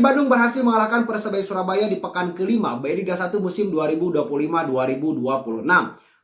Bandung berhasil mengalahkan Persebaya Surabaya di pekan kelima BRI Liga 1 musim 2025-2026.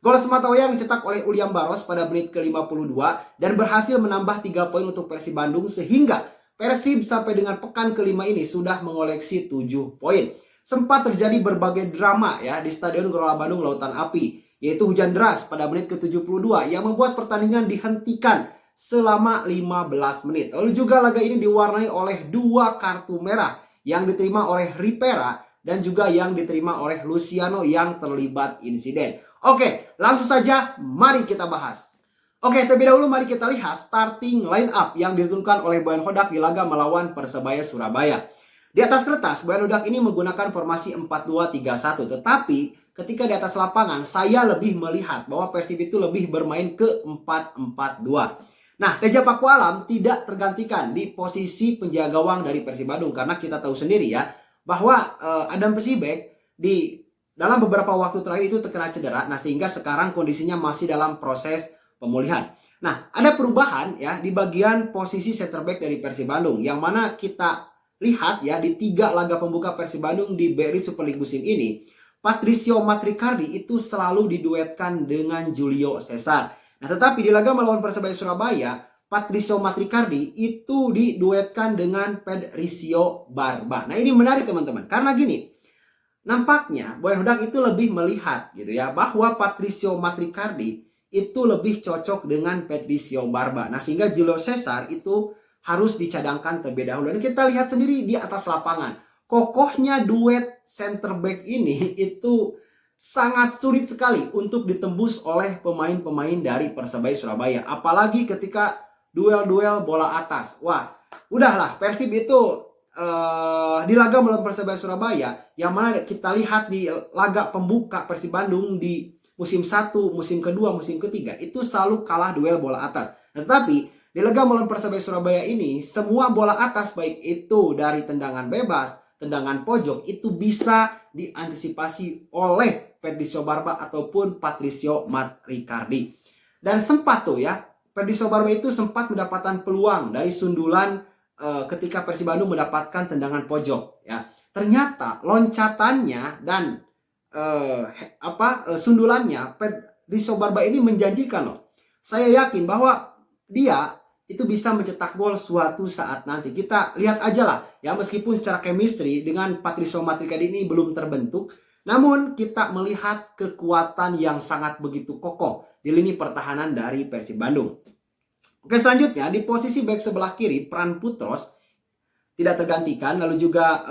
Gol sematawayang dicetak oleh Uliam Baros pada menit ke-52 dan berhasil menambah 3 poin untuk Persib Bandung sehingga Persib sampai dengan pekan kelima ini sudah mengoleksi 7 poin. Sempat terjadi berbagai drama ya di Stadion Gelora Bandung Lautan Api, yaitu hujan deras pada menit ke-72 yang membuat pertandingan dihentikan selama 15 menit. Lalu juga laga ini diwarnai oleh 2 kartu merah yang diterima oleh Ripera dan juga yang diterima oleh Luciano yang terlibat insiden. Oke, langsung saja mari kita bahas. Oke, terlebih dahulu mari kita lihat starting line up yang diturunkan oleh Boyan Hodak di laga melawan Persebaya Surabaya. Di atas kertas, Boyan Hodak ini menggunakan formasi 4-2-3-1. Tetapi ketika di atas lapangan, saya lebih melihat bahwa Persib itu lebih bermain ke 4-4-2. Nah, Teja Pakualam tidak tergantikan di posisi penjaga gawang dari Persib Bandung. Karena kita tahu sendiri ya, bahwa Adam Pesibek di dalam beberapa waktu terakhir itu terkena cedera. Nah, sehingga sekarang kondisinya masih dalam proses pemulihan. Nah, ada perubahan ya di bagian posisi center back dari Persib Bandung. Yang mana kita lihat ya di 3 laga pembuka Persib Bandung di BRI Super League musim ini, Patricio Matricardi itu selalu diduetkan dengan Julio Cesar. Nah, tetapi di laga melawan Persebaya Surabaya, Patricio Matricardi itu diduetkan dengan Pedricio Barba. Nah, ini menarik teman-teman. Karena gini, nampaknya Boyan Hodak itu lebih melihat gitu ya bahwa Patricio Matricardi itu lebih cocok dengan Pedricio Barba. Nah, sehingga Julio Cesar itu harus dicadangkan terlebih dahulu. Dan kita lihat sendiri di atas lapangan, kokohnya duet center back ini itu sangat sulit sekali untuk ditembus oleh pemain-pemain dari Persebaya Surabaya. Apalagi ketika duel-duel bola atas. Wah, udahlah, Persib itu di laga melawan Persebaya Surabaya, yang mana kita lihat di laga pembuka Persib Bandung di musim 1, musim kedua, musim ketiga itu selalu kalah duel bola atas. Tetapi di laga melawan Persebaya Surabaya ini semua bola atas, baik itu dari tendangan bebas, tendangan pojok, itu bisa diantisipasi oleh Pedricio Barba ataupun Patricio Matricardi. Dan sempat tuh ya, Pedricio Barba itu sempat mendapatkan peluang dari sundulan ketika Persib Bandung mendapatkan tendangan pojok ya. Ternyata loncatannya dan sundulannya Pedricio Barba ini menjanjikan loh. Saya yakin bahwa dia itu bisa mencetak gol suatu saat nanti. Kita lihat aja lah ya, meskipun secara chemistry dengan Patricio Matricardi ini belum terbentuk, namun kita melihat kekuatan yang sangat begitu kokoh di lini pertahanan dari Persib Bandung. Oke, selanjutnya di posisi back sebelah kiri, Pran Putros tidak tergantikan. Lalu juga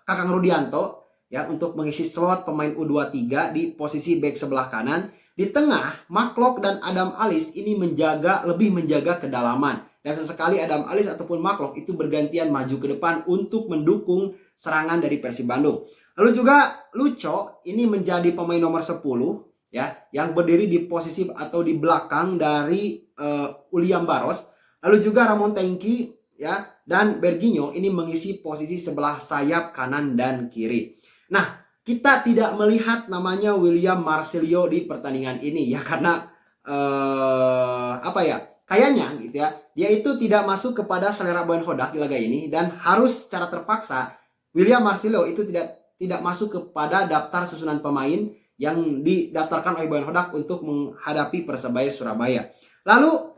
Kakang Rudianto ya untuk mengisi slot pemain U23 di posisi back sebelah kanan. Di tengah, Maklok dan Adam Alis ini lebih menjaga kedalaman. Dan sesekali Adam Alis ataupun Maklok itu bergantian maju ke depan untuk mendukung serangan dari Persib Bandung. Lalu juga Luco ini menjadi pemain nomor 10 ya, yang berdiri di posisi atau di belakang dari Uliam Baros. Lalu juga Ramon Tengki ya dan Berginho ini mengisi posisi sebelah sayap kanan dan kiri. Nah, kita tidak melihat namanya William Marcelio di pertandingan ini ya, karena kayaknya gitu ya, dia itu tidak masuk kepada selera Boyan Hodak di laga ini, dan harus secara terpaksa William Marcelio itu tidak masuk kepada daftar susunan pemain yang didaftarkan oleh Boyan Hodak untuk menghadapi Persebaya Surabaya. Lalu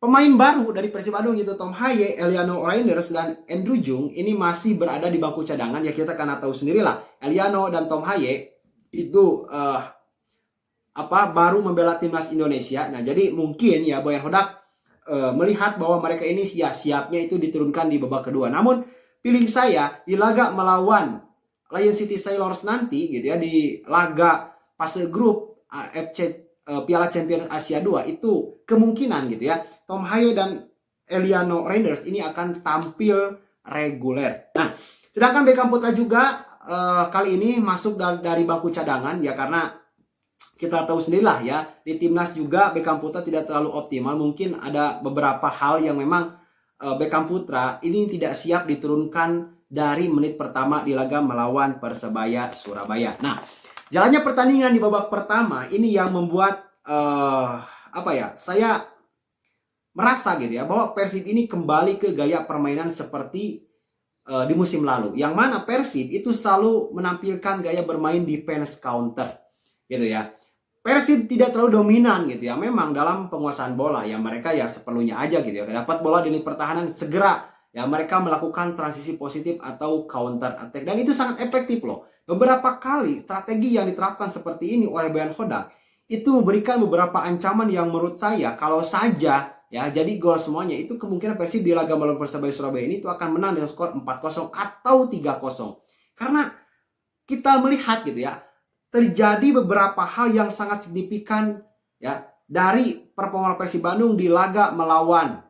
pemain baru dari Persib Bandung yaitu Tom Haye, Eliano Reinders, dan Andrew Jung ini masih berada di bangku cadangan. Ya, kita karena tahu sendirilah Eliano dan Tom Haye itu baru membela timnas Indonesia. Nah, jadi mungkin ya Boyan Hodak melihat bahwa mereka ini siapnya itu diturunkan di babak kedua. Namun feeling saya di laga melawan Lion City Sailors nanti gitu ya, di laga fase grup FC Piala Champions Asia 2 itu kemungkinan gitu ya Tom Haye dan Eliano Reinders ini akan tampil reguler. Nah, sedangkan Beckham Putra juga kali ini masuk dari bangku cadangan ya, karena kita tahu sendirilah ya di timnas juga Beckham Putra tidak terlalu optimal. Mungkin ada beberapa hal yang memang Beckham Putra ini tidak siap diturunkan dari menit pertama di laga melawan Persebaya Surabaya. Nah, jalannya pertandingan di babak pertama ini yang membuat saya merasa gitu ya bahwa Persib ini kembali ke gaya permainan seperti di musim lalu, yang mana Persib itu selalu menampilkan gaya bermain defense counter gitu ya. Persib tidak terlalu dominan gitu ya, memang dalam penguasaan bola ya, mereka ya seperlunya aja gitu ya, dapat bola di lini pertahanan segera ya mereka melakukan transisi positif atau counter attack, dan itu sangat efektif loh. Beberapa kali strategi yang diterapkan seperti ini oleh Boyan Hodak itu memberikan beberapa ancaman yang menurut saya kalau saja ya jadi gol semuanya, itu kemungkinan Persib di laga melawan Persebaya Surabaya ini itu akan menang dengan skor 4-0 atau 3-0. Karena kita melihat gitu ya, terjadi beberapa hal yang sangat signifikan ya dari performa Persib Bandung di laga melawan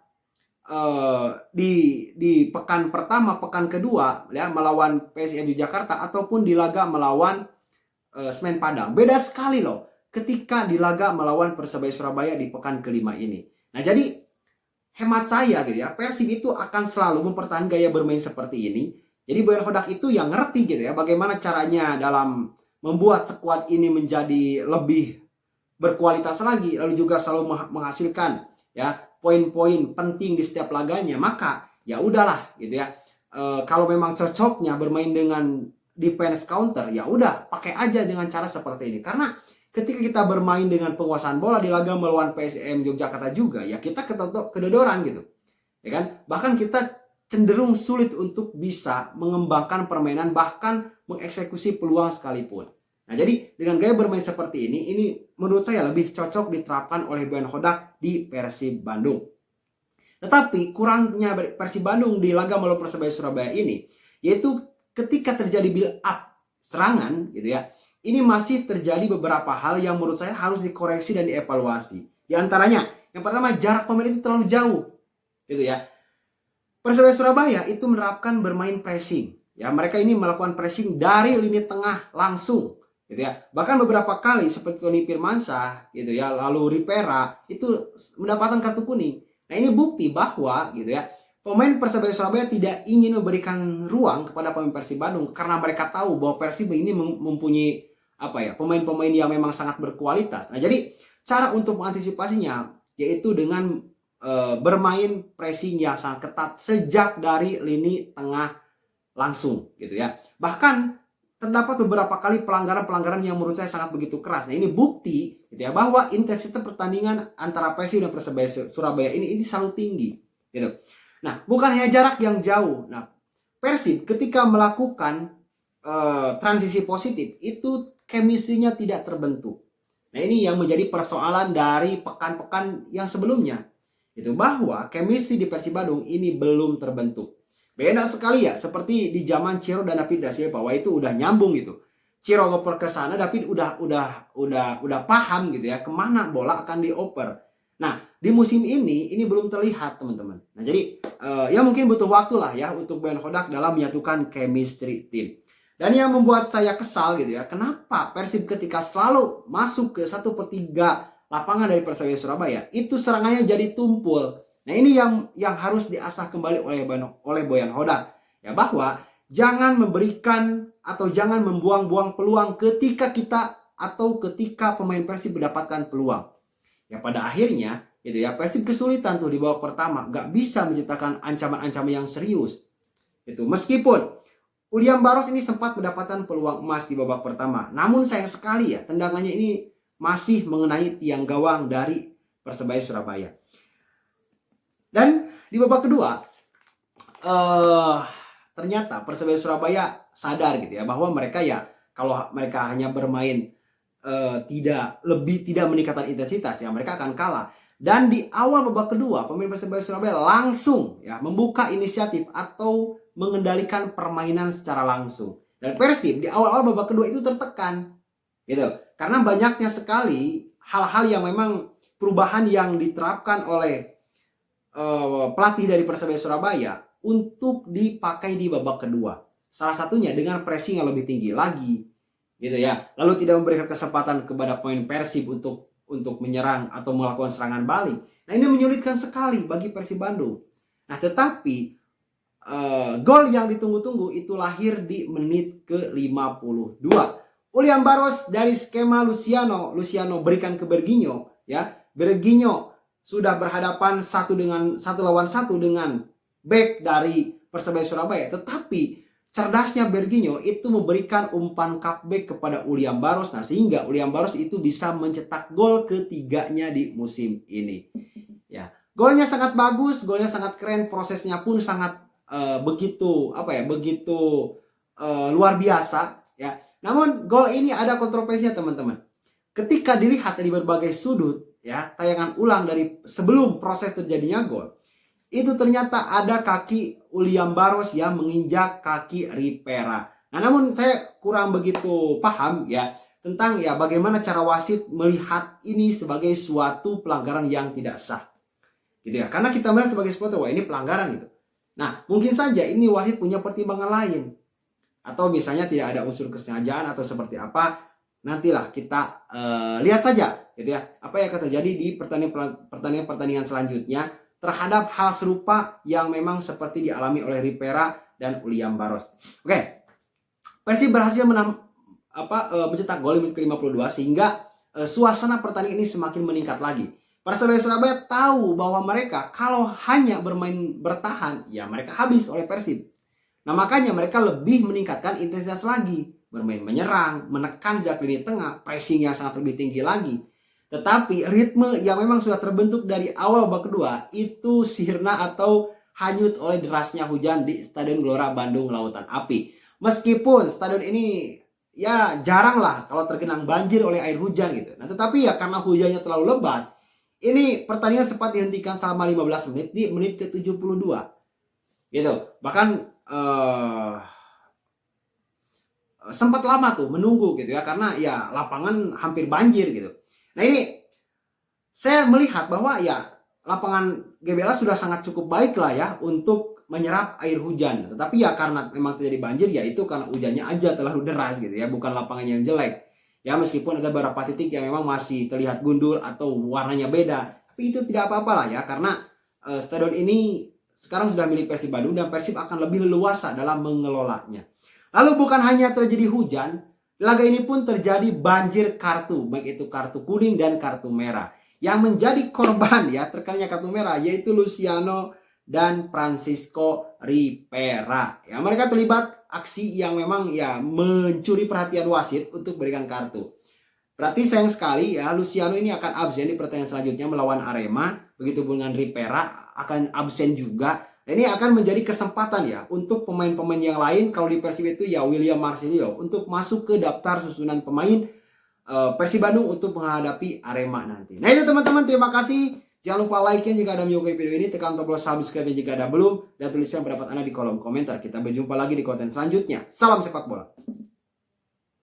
di pekan pertama, pekan kedua ya melawan PSM Jakarta, ataupun di laga melawan Semen Padang. Beda sekali loh ketika di laga melawan Persebaya Surabaya di pekan kelima ini. Nah, jadi hemat saya gitu ya, Persib itu akan selalu mempertahankan gaya bermain seperti ini. Jadi Boyan Hodak itu yang ngerti gitu ya bagaimana caranya dalam membuat skuad ini menjadi lebih berkualitas lagi, lalu juga selalu menghasilkan ya poin-poin penting di setiap laganya. Maka ya udahlah gitu ya. Kalau memang cocoknya bermain dengan defense counter, ya udah pakai aja dengan cara seperti ini. Karena ketika kita bermain dengan penguasaan bola di laga melawan PSM Yogyakarta juga, ya kita kedodoran gitu, ya kan? Bahkan kita cenderung sulit untuk bisa mengembangkan permainan, bahkan mengeksekusi peluang sekalipun. Nah, jadi dengan gaya bermain seperti ini menurut saya lebih cocok diterapkan oleh Boyan Hodak di Persib Bandung. Tetapi kurangnya Persib Bandung di laga melawan Persebaya Surabaya ini, yaitu ketika terjadi build up serangan gitu ya, ini masih terjadi beberapa hal yang menurut saya harus dikoreksi dan dievaluasi. Di antaranya, yang pertama, jarak pemain itu terlalu jauh, gitu ya. Persebaya Surabaya itu menerapkan bermain pressing, ya. Mereka ini melakukan pressing dari lini tengah langsung, gitu ya. Bahkan beberapa kali seperti Tony Firmansyah, gitu ya, lalu Ripera itu mendapatkan kartu kuning. Nah, ini bukti bahwa, gitu ya, pemain Persebaya Surabaya tidak ingin memberikan ruang kepada pemain Persib Bandung karena mereka tahu bahwa Persib ini mempunyai pemain-pemain yang memang sangat berkualitas. Nah, jadi cara untuk mengantisipasinya yaitu dengan bermain pressing yang sangat ketat sejak dari lini tengah langsung gitu ya. Bahkan terdapat beberapa kali pelanggaran-pelanggaran yang menurut saya sangat begitu keras. Nah, ini bukti gitu ya bahwa intensitas pertandingan antara Persib dan Persebaya Surabaya ini selalu tinggi gitu. Nah, bukan hanya jarak yang jauh. Nah, Persib ketika melakukan transisi positif itu chemistry-nya tidak terbentuk. Nah, ini yang menjadi persoalan dari pekan-pekan yang sebelumnya. Itu bahwa chemistry di Persib Bandung ini belum terbentuk. Beda sekali ya, seperti di zaman Ciro dan David da Silva, bahwa itu udah nyambung gitu. Ciro ngoper ke sana, David udah paham gitu ya kemana bola akan dioper. Nah, di musim ini belum terlihat teman-teman. Nah, jadi ya mungkin butuh waktu lah ya untuk Boyan Hodak dalam menyatukan chemistry tim. Dan yang membuat saya kesal gitu ya, kenapa Persib ketika selalu masuk ke 1/3 lapangan dari Persebaya Surabaya, itu serangannya jadi tumpul. Nah, ini yang harus diasah kembali oleh Boyan Hodak. Ya, bahwa jangan memberikan atau jangan membuang-buang peluang ketika pemain Persib mendapatkan peluang. Ya, pada akhirnya gitu ya, Persib kesulitan tuh di babak pertama, gak bisa menciptakan ancaman-ancaman yang serius. Itu meskipun Uliam Baros ini sempat mendapatkan peluang emas di babak pertama. Namun sayang sekali ya, tendangannya ini masih mengenai tiang gawang dari Persebaya Surabaya. Dan di babak kedua, ternyata Persebaya Surabaya sadar gitu ya, bahwa mereka ya kalau mereka hanya bermain tidak meningkatkan intensitas, ya mereka akan kalah. Dan di awal babak kedua, pemain Persebaya Surabaya langsung ya membuka inisiatif atau mengendalikan permainan secara langsung. Dan Persib di awal-awal babak kedua itu tertekan gitu. Karena banyaknya sekali hal-hal yang memang perubahan yang diterapkan oleh pelatih dari Persebaya Surabaya untuk dipakai di babak kedua. Salah satunya dengan pressing yang lebih tinggi lagi gitu ya. Lalu tidak memberikan kesempatan kepada pemain Persib untuk menyerang atau melakukan serangan balik. Nah, ini menyulitkan sekali bagi Persib Bandung. Nah, tetapi gol yang ditunggu-tunggu itu lahir di menit ke-52. Uliam Baros dari skema Luciano berikan ke Berginho ya. Berginho sudah berhadapan satu lawan satu dengan back dari Persebaya Surabaya. Tetapi cerdasnya Berginho itu memberikan umpan cutback kepada Uliam Baros. Nah, sehingga Uliam Baros itu bisa mencetak gol ketiganya di musim ini. Ya, golnya sangat bagus, golnya sangat keren, prosesnya pun sangat begitu luar biasa ya. Namun gol ini ada kontroversinya teman-teman. Ketika dilihat dari berbagai sudut ya, tayangan ulang dari sebelum proses terjadinya gol, itu ternyata ada kaki Uliam Baros yang menginjak kaki Ripera. Nah, namun saya kurang begitu paham ya tentang ya bagaimana cara wasit melihat ini sebagai suatu pelanggaran yang tidak sah. Gitu ya. Karena kita melihat sebagai supporter, wah ini pelanggaran gitu. Nah, mungkin saja ini wasit punya pertimbangan lain. Atau misalnya tidak ada unsur kesengajaan atau seperti apa. Nantilah kita lihat saja gitu ya. Apa yang akan terjadi di pertandingan selanjutnya terhadap hal serupa yang memang seperti dialami oleh Ripera dan Uliam Baros. Oke. Persib berhasil mencetak gol di menit ke-52 sehingga suasana pertandingan ini semakin meningkat lagi. Persebaya Surabaya tahu bahwa mereka kalau hanya bermain bertahan, ya mereka habis oleh Persib. Nah, makanya mereka lebih meningkatkan intensitas lagi. Bermain menyerang, menekan sejak lini tengah, pressing yang sangat lebih tinggi lagi. Tetapi ritme yang memang sudah terbentuk dari awal babak kedua itu sirna atau hanyut oleh derasnya hujan di Stadion Gelora Bandung Lautan Api. Meskipun stadion ini ya jarang lah kalau tergenang banjir oleh air hujan gitu. Nah, tetapi ya karena hujannya terlalu lebat, ini pertandingan sempat dihentikan selama 15 menit di menit ke-72. Gitu. Bahkan sempat lama tuh menunggu gitu ya karena ya lapangan hampir banjir gitu. Nah, ini saya melihat bahwa ya lapangan GBLA sudah sangat cukup baik lah ya untuk menyerap air hujan. Tetapi ya karena memang terjadi banjir ya itu karena hujannya aja terlalu deras gitu ya, bukan lapangan yang jelek. Ya meskipun ada beberapa titik yang memang masih terlihat gundul atau warnanya beda, tapi itu tidak apa-apa lah ya karena stadion ini sekarang sudah milik Persib Bandung dan Persib akan lebih leluasa dalam mengelolanya. Lalu bukan hanya terjadi hujan, laga ini pun terjadi banjir kartu, baik itu kartu kuning dan kartu merah. Yang menjadi korban ya terkenanya kartu merah yaitu Luciano dan Francisco Ripera. Ya, mereka terlibat aksi yang memang ya mencuri perhatian wasit untuk berikan kartu. Berarti sayang sekali ya Luciano ini akan absen di pertandingan selanjutnya melawan Arema. Begitu dengan Ripera akan absen juga. Ini akan menjadi kesempatan ya untuk pemain-pemain yang lain kalau di Persib itu ya William Marcelino untuk masuk ke daftar susunan pemain Persib Bandung untuk menghadapi Arema nanti. Nah itu teman-teman, terima kasih. Jangan lupa like-nya jika Anda menyukai video ini, tekan tombol subscribe jika Anda belum, dan tuliskan pendapat Anda di kolom komentar. Kita berjumpa lagi di konten selanjutnya. Salam sepak bola.